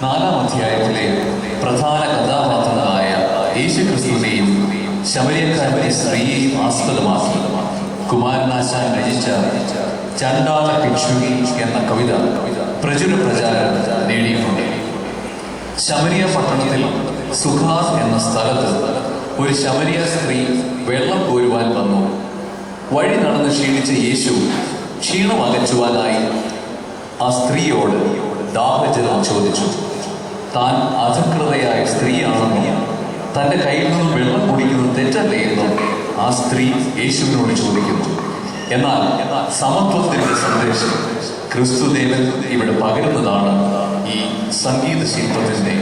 4-ാം അധ്യായത്തിലെ പ്രധാന കഥാപാത്രങ്ങളായ യേശുക്രിസ്തുവിനെയും ശമരിയക്കാരന്റെ സ്ത്രീയെയും ആസ്പദമാക്കി കുമാരനാശാൻ രചിച്ച ചണ്ടാല ഭിക്ഷുകി എന്ന കവിത പ്രചുര പ്രചാരം നേടിയിട്ടുണ്ട്. ശമരിയ പട്ടണത്തിൽ സുഖാർ എന്ന സ്ഥലത്ത് ഒരു ശമരിയ സ്ത്രീ വെള്ളം കോരുവാൻ വന്നു. വഴി നടന്ന് ക്ഷീണിച്ച യേശു ക്ഷീണം അകറ്റുവാനായി ആ സ്ത്രീയോട് ദാഹജലം ചോദിച്ചു. താൻ അധകൃതയായ സ്ത്രീയാണെന്നും തൻ്റെ കയ്യിൽ നിന്നും വെള്ളം കുടിക്കുന്നത് തെറ്റല്ലേ എന്നും ആ സ്ത്രീ യേശുവിനോട് ചോദിക്കുന്നു. എന്നാൽ സമത്വത്തിന്റെ സന്ദേശം ക്രിസ്തുദേവൻ ഇവിടെ പകരുന്നതാണ് ഈ സംഗീത ശില്പത്തിന്റെ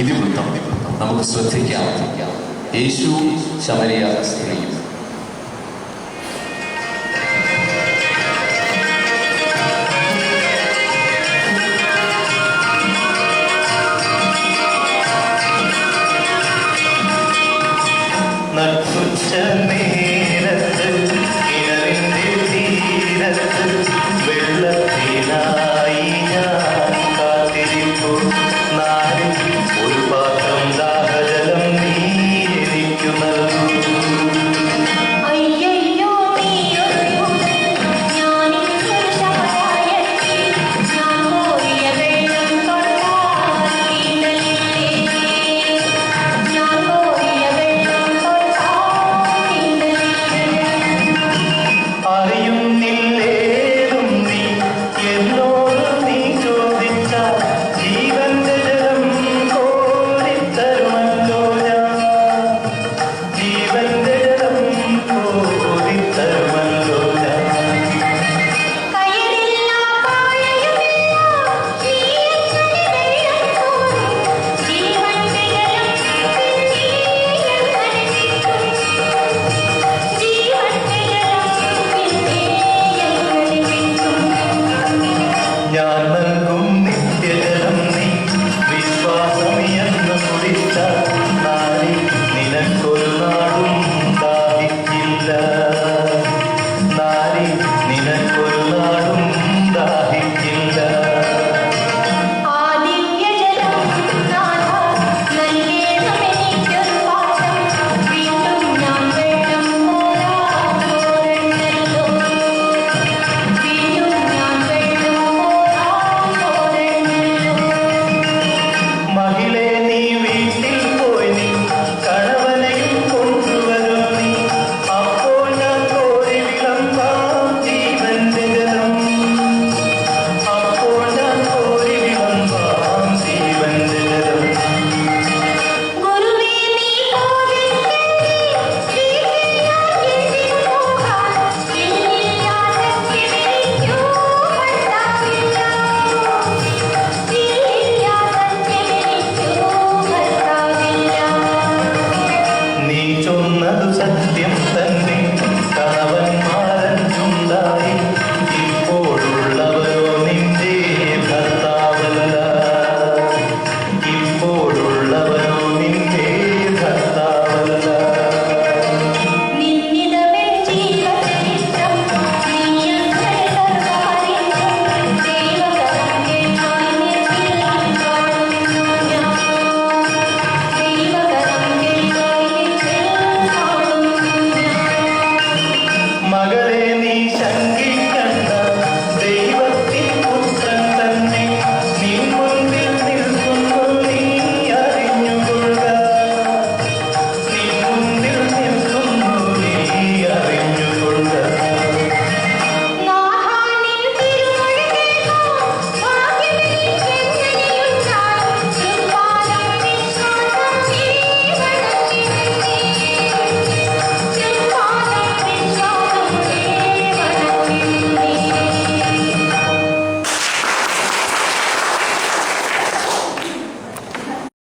ഇതിവൃത്തം. നമുക്ക് ശ്രദ്ധിക്കാം. യേശു ശമരിയ സ്ത്രീ.